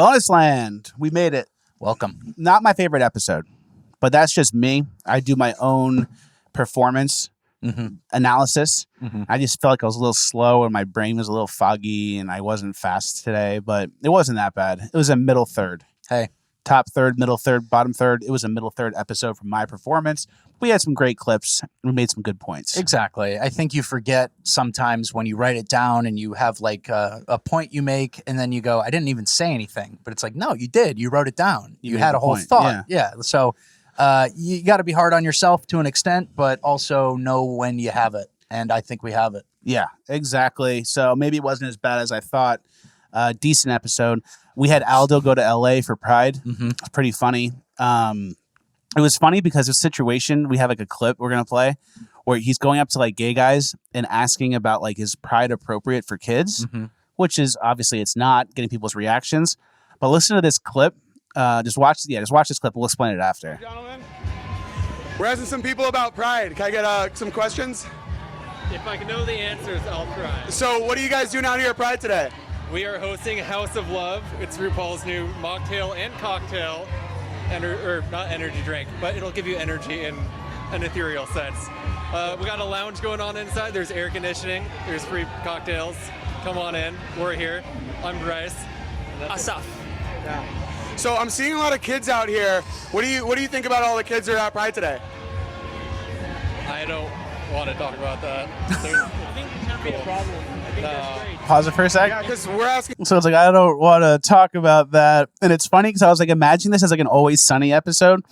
Bonus Land. We made it. Welcome. Not my favorite episode, but that's just me. I do my own performance analysis. I just felt like I was a little slow and my brain was a little foggy and I wasn't fast today, but it wasn't that bad. It was a middle third. Hey. Top third, middle third, bottom third. It was a middle third episode from my performance. We had some great clips. We made some good points. Exactly. I think you forget sometimes when you write it down and you have like a point you make and then you go, I didn't even say anything. But it's like, no, you did. You wrote it down. You had a whole thought. Yeah. So you got to be hard on yourself to an extent, but also know when you have it. And I think we have it. Yeah, exactly. So maybe it wasn't as bad as I thought. Decent episode. We had Aldo go to LA for Pride. It's pretty funny. It was funny because of situation. We have like a clip we're going to play where he's going up to like gay guys and asking about like, is Pride appropriate for kids? Which is obviously it's not, getting people's reactions. But listen to this clip. Just watch this clip. We'll explain it after. Gentlemen, we're asking some people about Pride. Can I get some questions? If I can know the answers, I'll try. So what are you guys doing out here at Pride today? We are hosting House of Love. It's RuPaul's new mocktail and cocktail, or not energy drink, but it'll give you energy in an ethereal sense. We got a lounge going on inside. There's air conditioning. There's free cocktails. Come on in. We're here. I'm Bryce. Asaf. Yeah. So I'm seeing a lot of kids out here. What do you think about all the kids that are at Pride today? I don't want to talk about that. I think it's going to be a problem. I think that's great. Pause it for a sec. Yeah, because we're asking. So it's like, I don't want to talk about that. And it's funny because I was like, imagining this as like an Always Sunny episode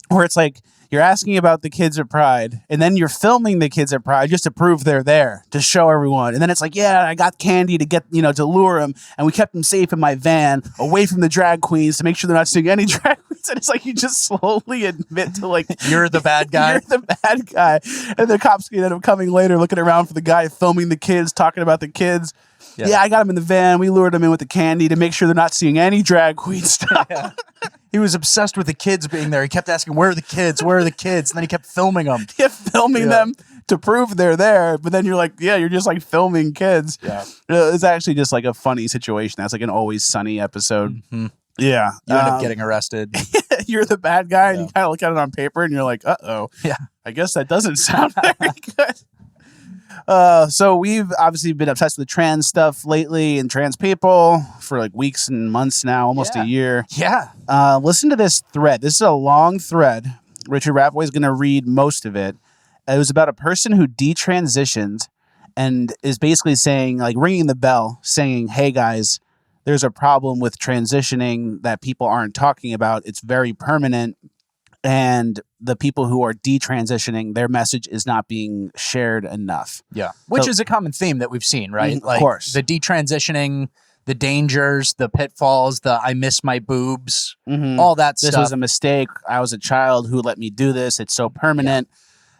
where it's like, you're asking about the kids at Pride and then you're filming the kids at Pride just to prove they're there, to show everyone. And then it's like, yeah, I got candy to get, to lure them. And we kept them safe in my van away from the drag queens to make sure they're not seeing any drag queens. And it's like, you just slowly admit to like, You're the bad guy. You're the bad guy. And the cops end up coming later, looking around for the guy filming the kids, talking about the kids. Yeah, I got him in the van. We lured him in with the candy to make sure they're not seeing any drag queen stuff. Yeah. He was obsessed with the kids being there. He kept asking, where are the kids? Where are the kids? And then he kept filming them. Yeah, filming them to prove they're there. But then you're like, yeah, you're just like filming kids. Yeah. It's actually just like a funny situation. That's like an Always Sunny episode. Yeah. You end up getting arrested. You're the bad guy and you kind of look at it on paper and you're like, uh-oh. Yeah. I guess that doesn't sound very good. So we've obviously been obsessed with trans stuff lately and trans people for like weeks and months now, almost a year. Yeah. Listen to this thread. This is a long thread. Richard Rathway is going to read most of it. It was about a person who detransitioned and is basically saying, like ringing the bell, saying, hey guys, there's a problem with transitioning that people aren't talking about. It's very permanent. And the people who are detransitioning, their message is not being shared enough. Yeah. Which is a common theme that we've seen, right? Of course. The detransitioning, the dangers, the pitfalls, the I miss my boobs, all that stuff. This was a mistake. I was a child. Who let me do this? It's so permanent.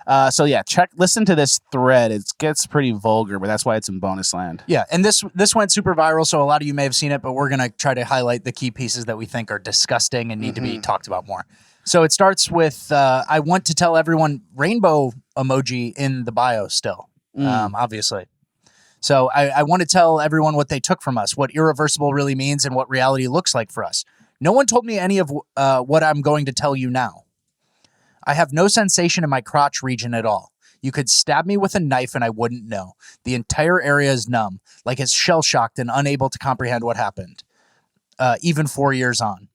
Listen to this thread. It gets pretty vulgar, but that's why it's in Bonus Land. Yeah, and this went super viral, so a lot of you may have seen it, but we're going to try to highlight the key pieces that we think are disgusting and need to be talked about more. So it starts with, I want to tell everyone, rainbow emoji in the bio still, obviously. So I want to tell everyone what they took from us, what irreversible really means and what reality looks like for us. No one told me any of what I'm going to tell you now. I have no sensation in my crotch region at all. You could stab me with a knife and I wouldn't know. The entire area is numb, like it's shell-shocked and unable to comprehend what happened, even 4 years on.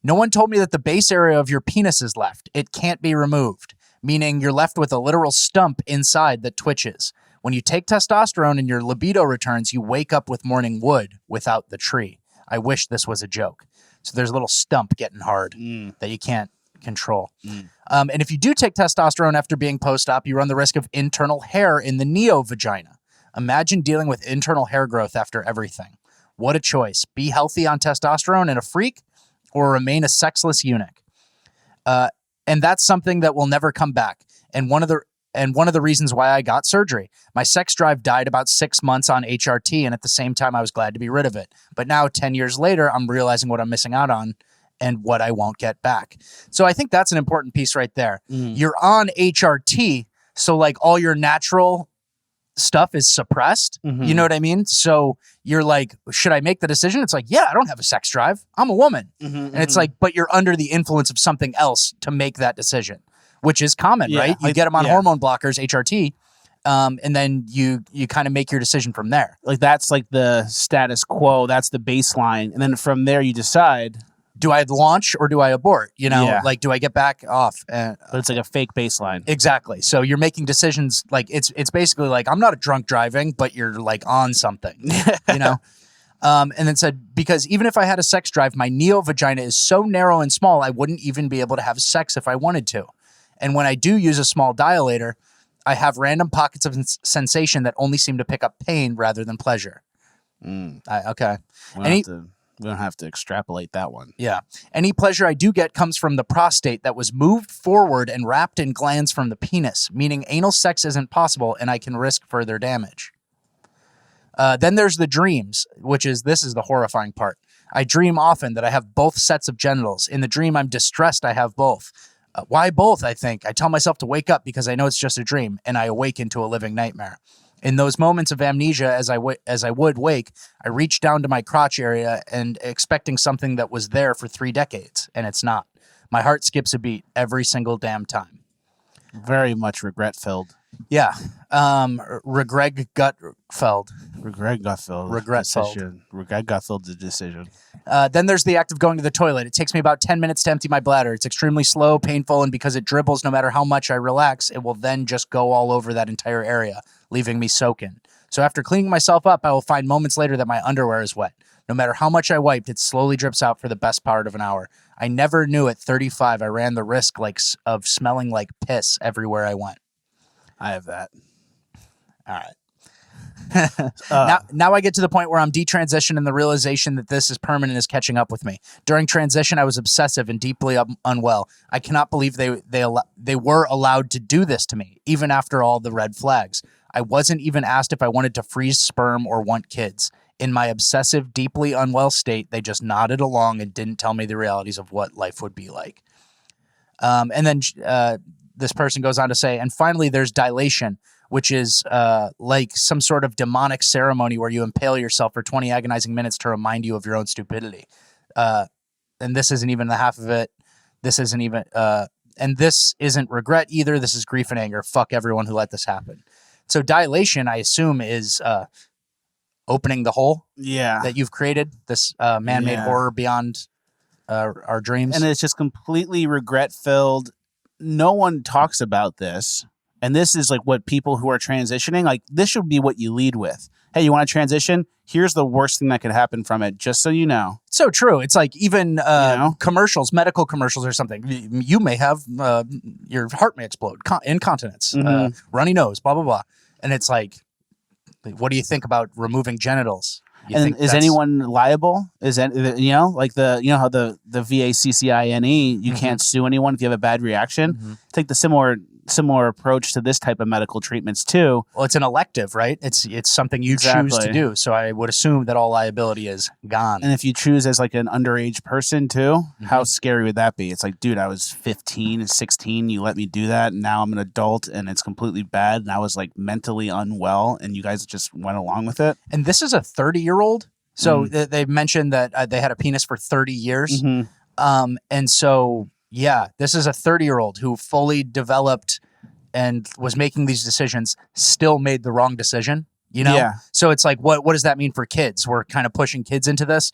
No one told me that the base area of your penis is left. It can't be removed, meaning you're left with a literal stump inside that twitches. When you take testosterone and your libido returns, you wake up with morning wood without the tree. I wish this was a joke. So there's a little stump getting hard that you can't control. And if you do take testosterone after being post-op, you run the risk of internal hair in the neo-vagina. Imagine dealing with internal hair growth after everything. What a choice. Be healthy on testosterone and a freak, or remain a sexless eunuch. And that's something that will never come back. And one of the reasons why I got surgery. My sex drive died about 6 months on HRT, and at the same time, I was glad to be rid of it. But now, 10 years later, I'm realizing what I'm missing out on and what I won't get back. So I think that's an important piece right there. You're on HRT, so like all your natural stuff is suppressed. You know what I mean? So you're like, should I make the decision? It's like, yeah, I don't have a sex drive. I'm a woman. And it's like, but you're under the influence of something else to make that decision, which is common, right? You get them on hormone blockers, HRT, and then you kind of make your decision from there. Like that's like the status quo. That's the baseline. And then from there you decide, do I launch or do I abort? You know, like, do I get back off? But it's like a fake baseline. Exactly. So you're making decisions like it's basically like, I'm not drunk driving, but you're like on something, you know? And then said, because even if I had a sex drive, my neo vagina is so narrow and small, I wouldn't even be able to have sex if I wanted to. And when I do use a small dilator, I have random pockets of sensation that only seem to pick up pain rather than pleasure. Okay. We don't have to extrapolate that one. Yeah. Any pleasure I do get comes from the prostate that was moved forward and wrapped in glands from the penis, meaning anal sex isn't possible and I can risk further damage. Then there's the dreams, this is the horrifying part. I dream often that I have both sets of genitals. In the dream, I'm distressed I have both. Why both, I think? I tell myself to wake up because I know it's just a dream, and I awaken to a living nightmare. In those moments of amnesia, as I would wake, I reach down to my crotch area and expecting something that was there for 3 decades, and it's not. My heart skips a beat every single damn time. Very much regret-filled. Yeah. Regret Gutfeld. Regret Gutfeld. Regret Gutfeld's a decision. Then there's the act of going to the toilet. It takes me about 10 minutes to empty my bladder. It's extremely slow, painful, and because it dribbles, no matter how much I relax, it will then just go all over that entire area, leaving me soaking. So after cleaning myself up, I will find moments later that my underwear is wet. No matter how much I wiped, it slowly drips out for the best part of an hour. I never knew at 35 I ran the risk of smelling like piss everywhere I went. I have that. All right. Now I get to the point where I'm detransitioned and the realization that this is permanent is catching up with me. During transition, I was obsessive and deeply unwell. I cannot believe they were allowed to do this to me, even after all the red flags. I wasn't even asked if I wanted to freeze sperm or want kids. In my obsessive, deeply unwell state, they just nodded along and didn't tell me the realities of what life would be like. And then this person goes on to say, and finally, there's dilation, which is like some sort of demonic ceremony where you impale yourself for 20 agonizing minutes to remind you of your own stupidity. And this isn't even the half of it. This isn't even, and this isn't regret either. This is grief and anger. Fuck everyone who let this happen. So dilation, I assume, is opening the hole that you've created, this man-made horror beyond our dreams. And it's just completely regret-filled. No one talks about this. And this is like what people who are transitioning, like this should be what you lead with. Hey, you want to transition? Here's the worst thing that could happen from it, just so you know. So true. It's like even commercials, medical commercials or something. You may have, your heart may explode, incontinence, runny nose, blah, blah, blah. And it's like, what do you think about removing genitals? And is anyone liable? Is that, like how the VACCINE, you can't sue anyone if you have a bad reaction. Take the similar approach to this type of medical treatments too. Well, it's an elective, right? It's something you choose to do. So I would assume that all liability is gone. And if you choose as like an underage person too, how scary would that be? It's like, dude, I was 15 and 16. You let me do that. And now I'm an adult and it's completely bad. And I was like mentally unwell and you guys just went along with it. And this is a 30-year-old. So they mentioned that they had a penis for 30 years. And so, yeah, this is a 30-year-old who fully developed and was making these decisions, still made the wrong decision, Yeah. So it's like, what does that mean for kids? We're kind of pushing kids into this.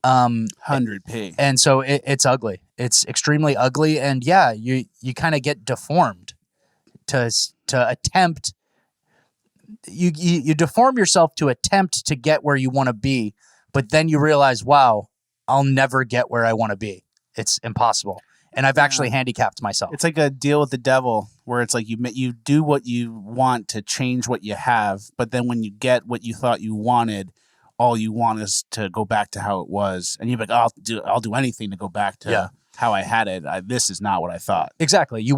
100p. And so it's ugly. It's extremely ugly. And yeah, you kind of get deformed to attempt. You deform yourself to attempt to get where you want to be, but then you realize, wow, I'll never get where I want to be. It's impossible. And I've actually handicapped myself. It's like a deal with the devil where it's like you do what you want to change what you have, but then when you get what you thought you wanted, all you want is to go back to how it was. And you're like, I'll do anything to go back to how I had it. This is not what I thought. Exactly. You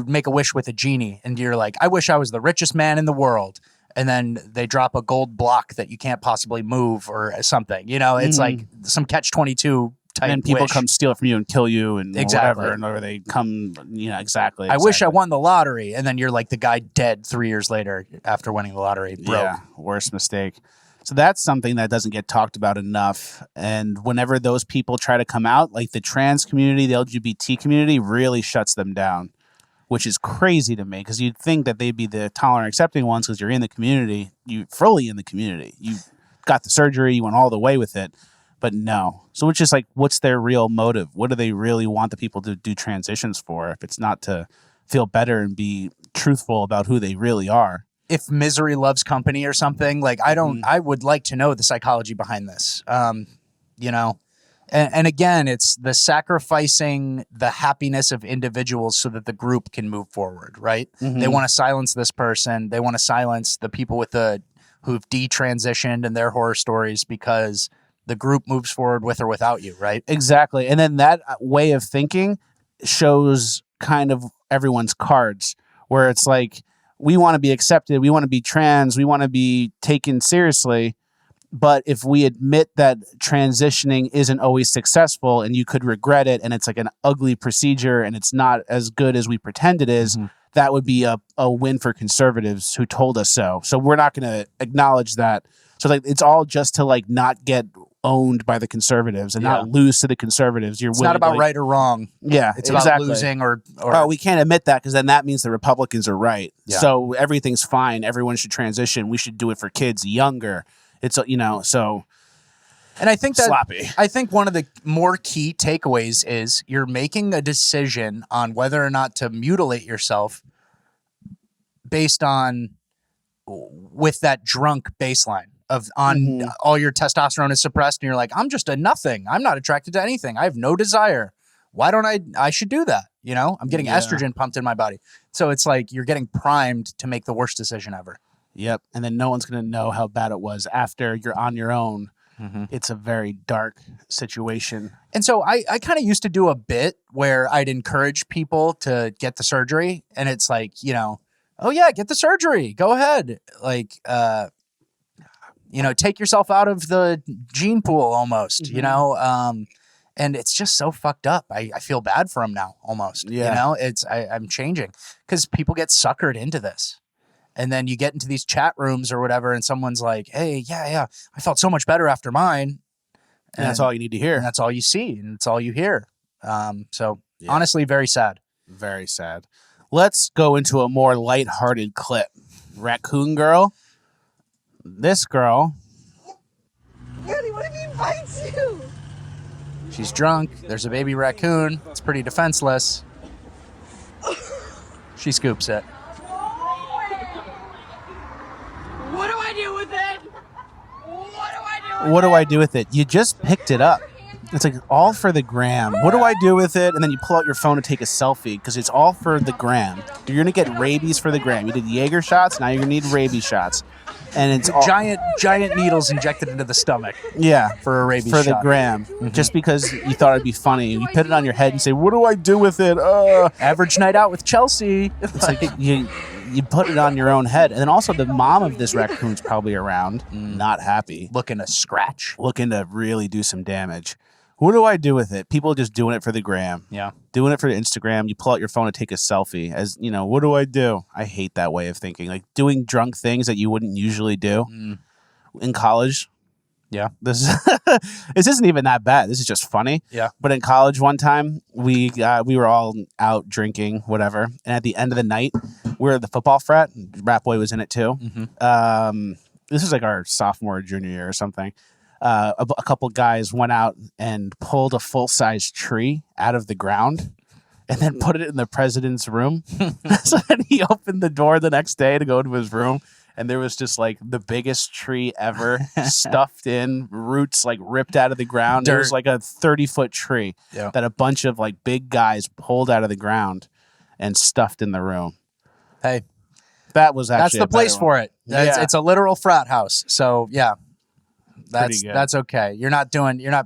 make a wish with a genie and you're like, I wish I was the richest man in the world. And then they drop a gold block that you can't possibly move or something. It's like some catch-22 type. And then people wish. come steal it from you and kill you and Exactly. whatever, or they come, exactly. I wish I won the lottery, and then you're like the guy dead 3 years later after winning the lottery. Broke. Yeah, worst mistake. So that's something that doesn't get talked about enough. And whenever those people try to come out, like the trans community, the LGBT community really shuts them down, which is crazy to me because you'd think that they'd be the tolerant, accepting ones because you're in the community, you fully in the community. You got the surgery, you went all the way with it, but no. So it's just like, what's their real motive? What do they really want the people to do transitions for if it's not to feel better and be truthful about who they really are? If misery loves company or something, like I would like to know the psychology behind this. And again, it's the sacrificing the happiness of individuals so that the group can move forward, right? They want to silence this person. They want to silence the people who've detransitioned and their horror stories because the group moves forward with or without you, right? Exactly. And then that way of thinking shows kind of everyone's cards where it's like, we want to be accepted, we want to be trans, we want to be taken seriously. But if we admit that transitioning isn't always successful and you could regret it and it's like an ugly procedure and it's not as good as we pretend it is, that would be a win for conservatives who told us so. So we're not going to acknowledge that. So like it's all just to like not get owned by the conservatives and not lose to the conservatives. It's not about right or wrong. Yeah, it's about losing or oh, we can't admit that because then that means the Republicans are right. Yeah. So everything's fine. Everyone should transition. We should do it for kids younger. It's so. And I think that sloppy. I think one of the more key takeaways is you're making a decision on whether or not to mutilate yourself based on with that drunk baseline of all your testosterone is suppressed and you're like, I'm just a nothing. I'm not attracted to anything. I have no desire. Why don't I should do that. I'm getting estrogen pumped in my body. So it's like you're getting primed to make the worst decision ever. Yep. And then no one's going to know how bad it was after you're on your own. It's a very dark situation. And so I kind of used to do a bit where I'd encourage people to get the surgery. And it's like, oh yeah, get the surgery. Go ahead. Like, take yourself out of the gene pool almost, and it's just so fucked up. I feel bad for him now almost, I'm changing because people get suckered into this. And then you get into these chat rooms or whatever, and someone's like, hey, yeah, I felt so much better after mine. And that's all you need to hear. And that's all you see, and it's all you hear. Honestly, very sad. Very sad. Let's go into a more lighthearted clip. Raccoon Girl. This girl. Daddy, what if he bites you? She's drunk. There's a baby raccoon. It's pretty defenseless. She scoops it. What do I do with it? What do I do with it? You just picked it up. It's like all for the gram. What do I do with it? And then you pull out your phone to take a selfie because it's all for the gram. You're going to get rabies for the gram. You did Jaeger shots. Now you're going to need rabies shots. And it's all, giant needles injected into the stomach. Yeah. For a rabies for shot. the gram. Just because you thought it'd be funny. You put it on your head and say, what do I do with it? Average night out with Chelsea. It's like you put it on your own head. And then also the mom of this raccoon's probably around, not happy. Looking to scratch. Looking to really do some damage. What do I do with it? People just doing it for the gram. Yeah. Doing it for Instagram. You pull out your phone to take a selfie. As what do I do? I hate that way of thinking. Like doing drunk things that you wouldn't usually do in college. Yeah. This isn't even that bad. This is just funny. Yeah. But in college one time, we were all out drinking, whatever. And at the end of the night, we were at the football frat. Rat Boy was in it too. This was like our sophomore or junior year or something. A couple guys went out and pulled a full-size tree out of the ground and then put it in the president's room. So then he opened the door the next day to go to his room, and there was just like the biggest tree ever stuffed in, roots like ripped out of the ground. It was like a 30-foot tree that a bunch of like big guys pulled out of the ground and stuffed in the room. Hey, that was actually that's the place for it. Yeah. It's a literal frat house. So yeah. Good. That's okay. You're not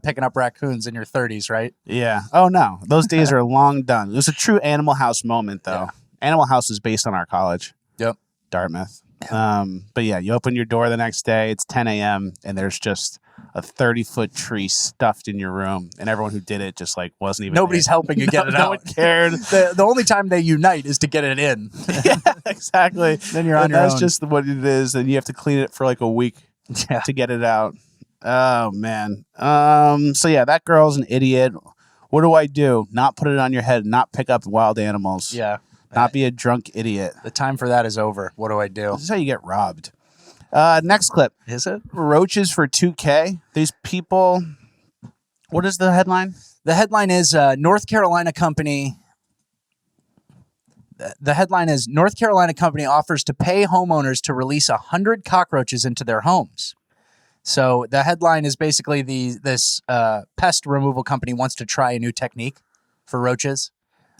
picking up raccoons in your 30s, right? Yeah. Oh no, those days are long done. It was a true Animal House moment, though. Yeah. Animal House is based on our college. Yep. Dartmouth. But yeah, you open your door the next day, it's 10 a.m. and there's just a 30-foot tree stuffed in your room, and everyone who did it just like wasn't even Nobody's there. helping you get it No out. one cared. The only time they unite is to get it in. Yeah, exactly. Then you're on and your that's own. just what it is, and you have to clean it for like a week Yeah. to get it out. Oh man. So yeah, that girl's an idiot. What do I do? Not put it on your head, not pick up wild animals. Yeah. Not be a drunk idiot. The time for that is over. What do I do? This is how you get robbed. Next clip. Is it? Roaches for 2K. These people. What is the headline? The headline is North Carolina company. The headline is North Carolina company offers to pay homeowners to release 100 cockroaches into their homes. So the headline is basically this pest removal company wants to try a new technique for roaches,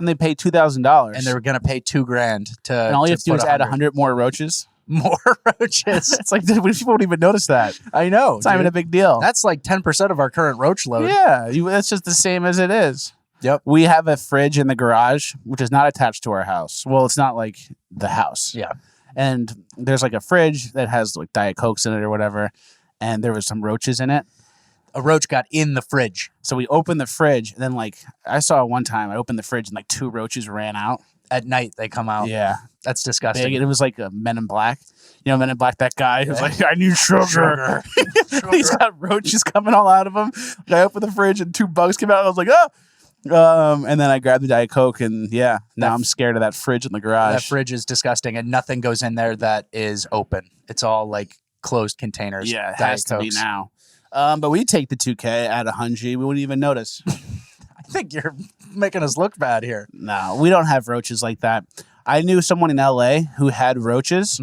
And they pay $2,000. and they're going to pay $2,000 to. And all you have to do put is add 100 more roaches. more roaches. It's like people won't even notice that. I know. It's not even dude. a big deal. That's like 10% of our current roach load. Yeah, that's just the same as it is. Yep. We have a fridge in the garage, which is not attached to our house. Well, it's not like the house. Yeah. And there's like a fridge that has like Diet Cokes in it or whatever. And there was some roaches in it. A roach got in the fridge. So we opened the fridge, and then like I saw one time I opened the fridge and like 2 roaches ran out. At night, they come out. Yeah. That's disgusting. Big. It was like a Men in Black. You know, Men in Black, that guy who's like, I need sugar. He's got roaches coming all out of him. I opened the fridge and 2 bugs came out. And I was like, oh. And then I grabbed the Diet Coke, and yeah, now I'm scared of that fridge in the garage. That fridge is disgusting, and nothing goes in there that is open. It's all like closed containers. Yeah, it Diet has to be Cokes. now. But we take the 2K at 100. We wouldn't even notice. I think you're making us look bad here. No, we don't have roaches like that. I knew someone in LA who had roaches,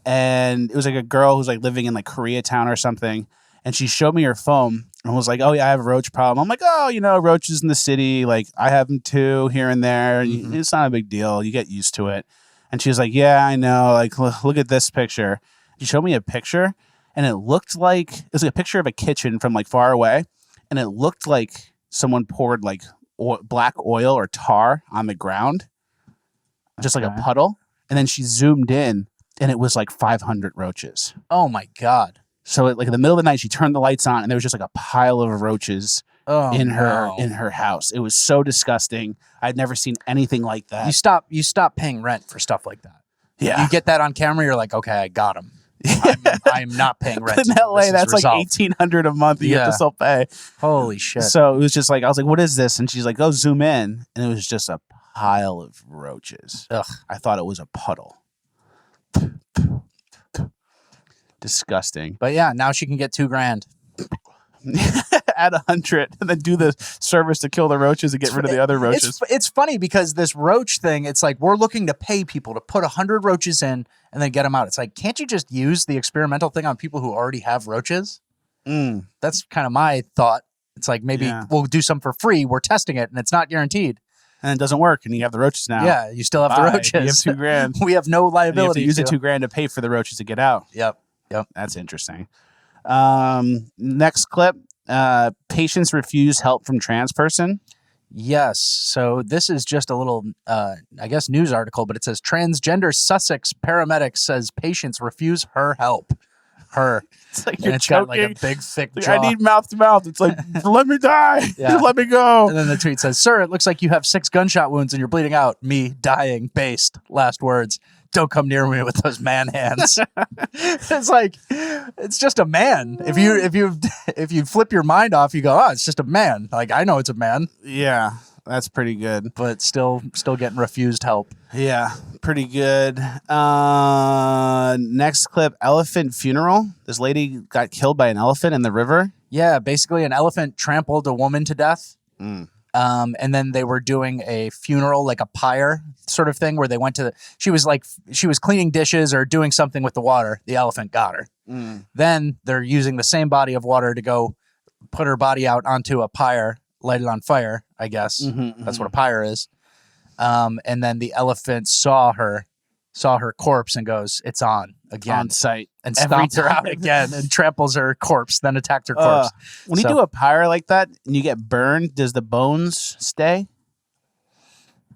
and it was like a girl who's like living in like Koreatown or something. And she showed me her phone and was like, oh, yeah, I have a roach problem. I'm like, oh, you know, roaches in the city. Like, I have them too here and there. It's not a big deal. You get used to it. And she was like, yeah, I know. Like, look at this picture. She showed me a picture, and it looked like it was like a picture of a kitchen from like far away. And it looked like someone poured like black oil or tar on the ground, just like a puddle. And then she zoomed in, and it was like 500 roaches. Oh my God. So like in the middle of the night, she turned the lights on, and there was just like a pile of roaches in her house. It was so disgusting. I'd never seen anything like that. You stop paying rent for stuff like that. Yeah. You get that on camera, you're like, okay, I got him. I'm not paying rent. In until LA, this is that's like resolved. $1,800 a month. You have to still pay. Holy shit. So it was just like I was like, "What is this?" And she's like, "Go zoom in," and it was just a pile of roaches. Ugh. I thought it was a puddle. Disgusting. But yeah, now she can get $2,000. Add 100 and then do the service to kill the roaches and get rid of the other roaches. It's funny because this roach thing, it's like we're looking to pay people to put 100 roaches in and then get them out. It's like, can't you just use the experimental thing on people who already have roaches? That's kind of my thought. It's like maybe we'll do some for free. We're testing it and it's not guaranteed. And it doesn't work, and you have the roaches now. Yeah, you still have the Bye. roaches. You have $2,000. We have no And you have liability. to use the $2,000 to pay for the roaches to get out. Yep. That's interesting. Next clip. Patients refuse help from trans person. Yes. So this is just a little, I guess, news article, but it says transgender Sussex paramedic says patients refuse her help. Her. It's like And you're it's choking. got like a big, thick Like, jaw. I need mouth to mouth. It's like, let me die. Yeah. Just let me go. And then the tweet says, sir, it looks like you have 6 gunshot wounds and you're bleeding out. Me dying. Based. Last words. Don't come near me with those man hands. It's like, it's just a man. If you flip your mind off, you go, oh, it's just a man. Like, I know it's a man, Yeah, that's pretty good. but still getting refused help. Yeah, pretty good. Next clip, elephant funeral. This lady got killed by an elephant in the river. Yeah, basically an elephant trampled a woman to death. And then they were doing a funeral, like a pyre sort of thing, where they went to she was cleaning dishes or doing something with the water. The elephant got her. Then they're using the same body of water to go put her body out onto a pyre, light it on fire, I guess. That's what a pyre is. And then the elephant saw her corpse and goes, it's on again. On site. And Every stomped her out time. again and tramples her corpse, then attacked her corpse. When you So- do a pyre like that and you get burned, does the bones stay?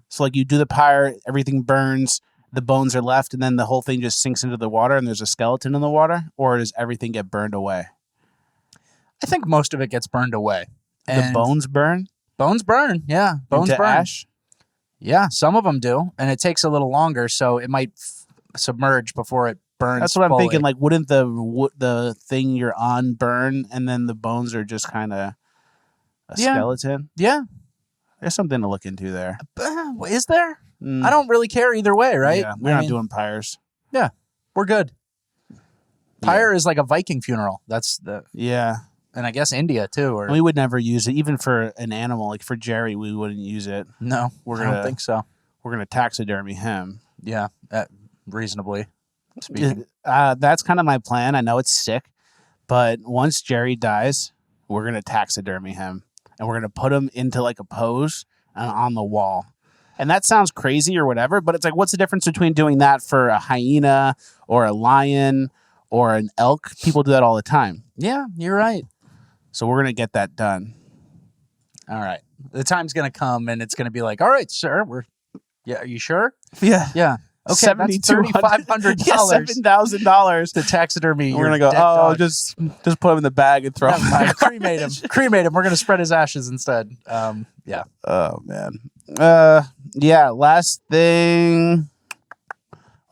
So like you do the pyre, everything burns, the bones are left and then the whole thing just sinks into the water and there's a skeleton in the water, or does everything get burned away? I think most of it gets burned away. The And bones burn? bones burn. Yeah. Bones into burn. ash? Yeah. Some of them do. And it takes a little longer. So it might submerge before it burns. That's what I'm fully. thinking. Like, wouldn't the thing you're on burn and then the bones are just kind of a skeleton? Yeah. There's something to look into there. Is there? Mm. I don't really care either way, right? Yeah, we're not doing pyres. Yeah. We're good. Pyre is like a Viking funeral. That's the. Yeah. And I guess India too. Or We would never use it, even for an animal. Like for Jerry, we wouldn't use it. no, I don't think so. We're gonna taxidermy him. Yeah, reasonably speaking. That's kind of my plan. I know it's sick, but once Jerry dies, we're gonna taxidermy him, and we're gonna put him into like a pose on the wall. And that sounds crazy or whatever, but it's like, what's the difference between doing that for a hyena or a lion or an elk? People do that all the time. Yeah, you're right. So we're gonna get that done. All right, the time's gonna come, and it's gonna be like, all right, sir, are you sure? Yeah. Yeah. Okay, that's $3,500. $7,000. The taxidermy. We're gonna your go. dead Oh, dog. just put him in the bag and throw Never him. mind. Cremate him. Cremate him. We're gonna spread his ashes instead. Yeah. Oh man. Yeah. Last thing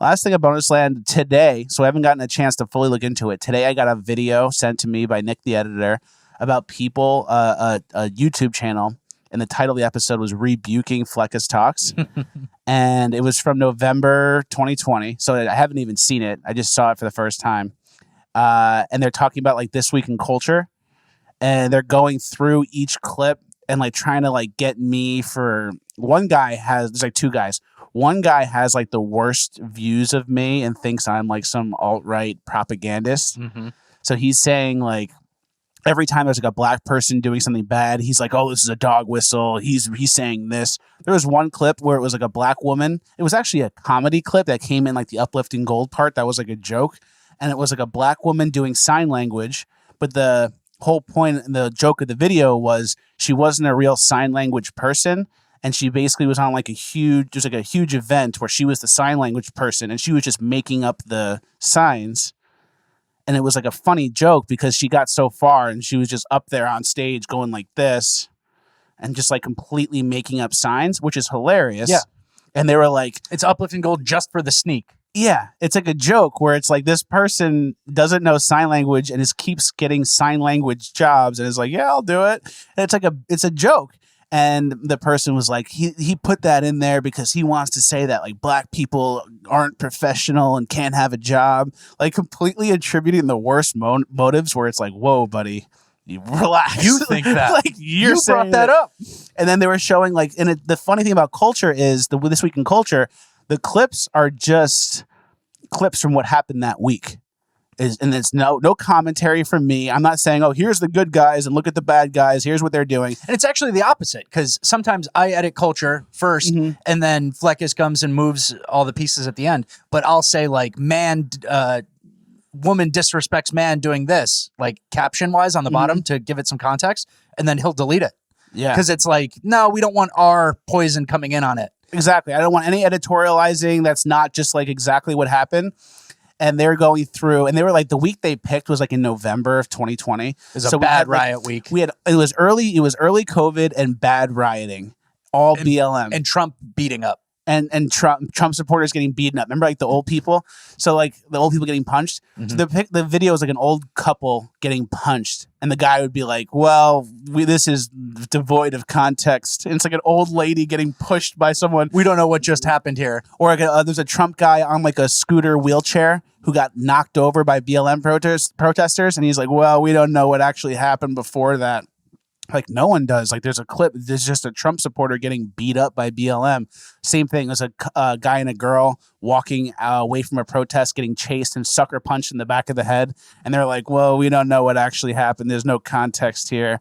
of bonus land today. So I haven't gotten a chance to fully look into it. Today I got a video sent to me by Nick, the editor, about people, a YouTube channel. And the title of the episode was Rebuking Fleckus Talks. And it was from November 2020. So I haven't even seen it. I just saw it for the first time. And they're talking about like this week in culture. And they're going through each clip and like trying to like get me for there's like two guys. One guy has like the worst views of me and thinks I'm like some alt-right propagandist. Mm-hmm. So he's saying like, every time there's like a black person doing something bad, he's like, "Oh, this is a dog whistle." He's saying this. There was one clip where it was like a black woman. It was actually a comedy clip that came in like the uplifting gold part. That was like a joke, and it was like a black woman doing sign language. But the whole point, the joke of the video was she wasn't a real sign language person, and she basically was on like a huge event where she was the sign language person, and she was just making up the signs. And it was like a funny joke because she got so far and she was just up there on stage going like this and just like completely making up signs, which is hilarious. Yeah. And they were like, It's uplifting gold just for the sneak. yeah, it's like a joke where it's like this person doesn't know sign language and keeps getting sign language jobs and is like, yeah, I'll do it. And it's a joke. And the person was like, he put that in there because he wants to say that like black people aren't professional and can't have a job, like completely attributing the worst motives where it's like, whoa, buddy, you relax. You think that. like you brought that up. And then they were showing like, and the funny thing about culture is this week in culture, the clips are just clips from what happened that week. And it's no commentary from me. I'm not saying, oh, here's the good guys and look at the bad guys. Here's what they're doing. And it's actually the opposite because sometimes I edit culture first and then Fleckus comes and moves all the pieces at the end. But I'll say like woman disrespects man doing this, like caption wise on the bottom to give it some context. And then he'll delete it. Yeah. Because it's like, no, we don't want our poison coming in on it. Exactly. I don't want any editorializing that's not just like exactly what happened. And they're going through, and they were like, the week they picked was like in November of 2020. It was a bad riot week. It was early COVID and bad rioting, all BLM. And Trump beating up. And Trump supporters getting beaten up. Remember like the old people? So like the old people getting punched. So the video is like an old couple getting punched. And the guy would be like, well, this is devoid of context. And it's like an old lady getting pushed by someone. We don't know what just happened here. Or like there's a Trump guy on like a scooter wheelchair who got knocked over by BLM protesters. And he's like, well, we don't know what actually happened before that. Like no one does. Like there's a clip. There's just a Trump supporter getting beat up by BLM. Same thing. There's a guy and a girl walking away from a protest, getting chased and sucker punched in the back of the head. And they're like, "Well, we don't know what actually happened. There's no context here."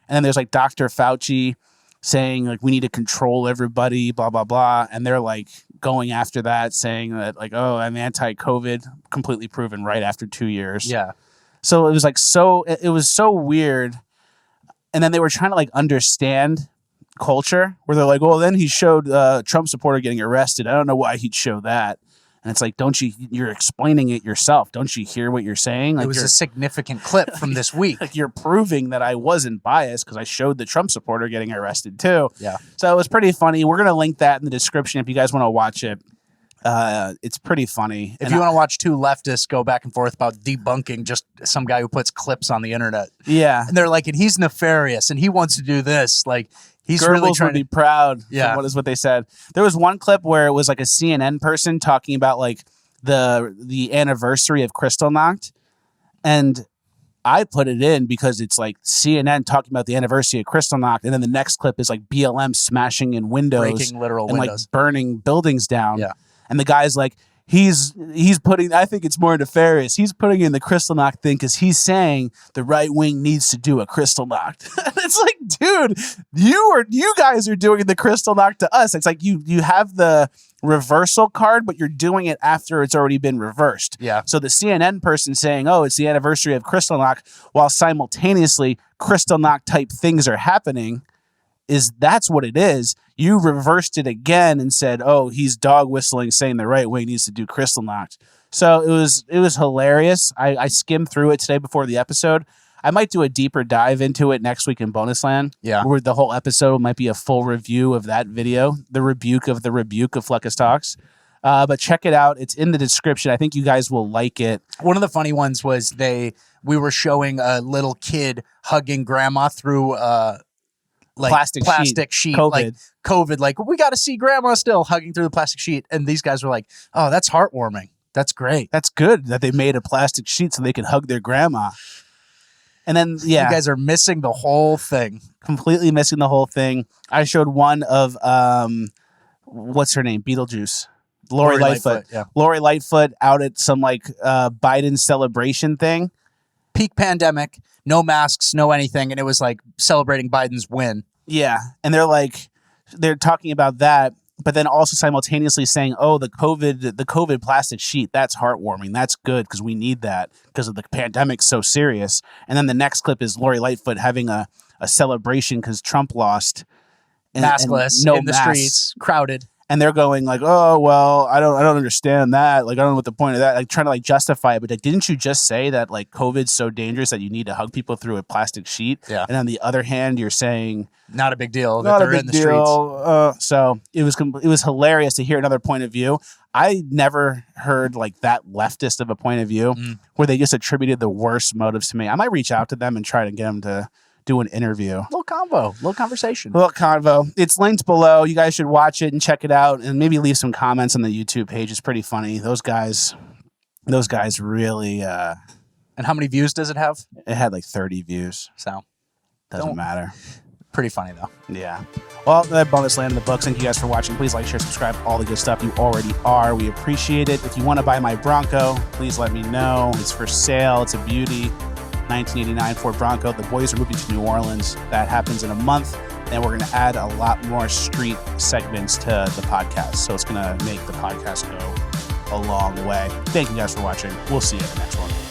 And then there's like Dr. Fauci saying like we need to control everybody, blah blah blah. And they're like going after that, saying that like, "Oh, I'm anti-COVID," completely proven right after 2 years. Yeah. So it was like it was so weird. And then they were trying to like understand culture where they're like, well, then he showed Trump supporter getting arrested. I don't know why he'd show that. And it's like, you're explaining it yourself. Don't you hear what you're saying? Like, it was a significant clip from this week. like you're proving that I wasn't biased because I showed the Trump supporter getting arrested too. Yeah. So it was pretty funny. We're going to link that in the description if you guys want to watch it. It's pretty funny. If you want to watch two leftists go back and forth about debunking just some guy who puts clips on the internet. Yeah. And they're like, and he's nefarious and he wants to do this. Like, he's Goebbels really trying would be to. proud. Yeah. What is what they said. There was one clip where it was like a CNN person talking about like the anniversary of Kristallnacht, and I put it in because it's like CNN talking about the anniversary of Kristallnacht, and then the next clip is like BLM smashing in windows, Breaking literal and windows. like burning buildings down. Yeah. And the guy's like, he's putting, I think it's more nefarious. He's putting in the Kristallnacht thing because he's saying the right wing needs to do a Kristallnacht. It's like, dude, you guys are doing the Kristallnacht to us. It's like you have the reversal card, but you're doing it after it's already been reversed. Yeah. So the CNN person saying, oh, it's the anniversary of Kristallnacht, while simultaneously Kristallnacht type things are happening, that's what it is. You reversed it again and said, oh, he's dog whistling saying the right way needs to do Kristallnacht. So it was hilarious. I skimmed through it today before the episode. I might do a deeper dive into it next week in Bonus Land. Yeah. Where the whole episode might be a full review of that video, the rebuke of Fleckus Talks. But check it out. It's in the description. I think you guys will like it. One of the funny ones was we were showing a little kid hugging grandma through like plastic sheet, COVID. like COVID, like we got to see grandma still hugging through the plastic sheet. And these guys were like, oh, that's heartwarming. That's great. That's good that they made a plastic sheet so they can hug their grandma. And then, yeah. You guys are missing the whole thing. Completely missing the whole thing. I showed one of, what's her name? Beetlejuice. Lori Lightfoot. Yeah. Lori Lightfoot out at some like Biden celebration thing. Peak pandemic, no masks, no anything. And it was like celebrating Biden's win. Yeah. And they're talking about that, but then also simultaneously saying, oh, the COVID plastic sheet, that's heartwarming. That's good because we need that because of the pandemic's so serious. And then the next clip is Lori Lightfoot having a celebration because Trump lost. Maskless, no in the masks. streets, crowded. And they're going like, oh, well, I don't understand that. Like, I don't know what the point of that. Like, trying to like justify it. But like, didn't you just say that like COVID's so dangerous that you need to hug people through a plastic sheet? Yeah. And on the other hand, you're saying not a big deal that not they're a big in the deal. streets. So it was hilarious to hear another point of view. I never heard like that leftist of a point of view where they just attributed the worst motives to me. I might reach out to them and try to get them to do an interview. Little convo, little conversation. Little convo. It's linked below. You guys should watch it and check it out and maybe leave some comments on the YouTube page. It's pretty funny. Those guys really And how many views does it have? it had like 30 views. So Doesn't matter. pretty funny though. Yeah. Well, that Bonus Land in the books. Thank you guys for watching. Please like, share, subscribe, all the good stuff. You already are. We appreciate it. If you want to buy my Bronco, please let me know. It's for sale. It's a beauty. 1989 Ford Bronco. The boys are moving to New Orleans. That happens in a month. And we're going to add a lot more street segments to the podcast. So it's going to make the podcast go a long way. Thank you guys for watching. We'll see you in the next one.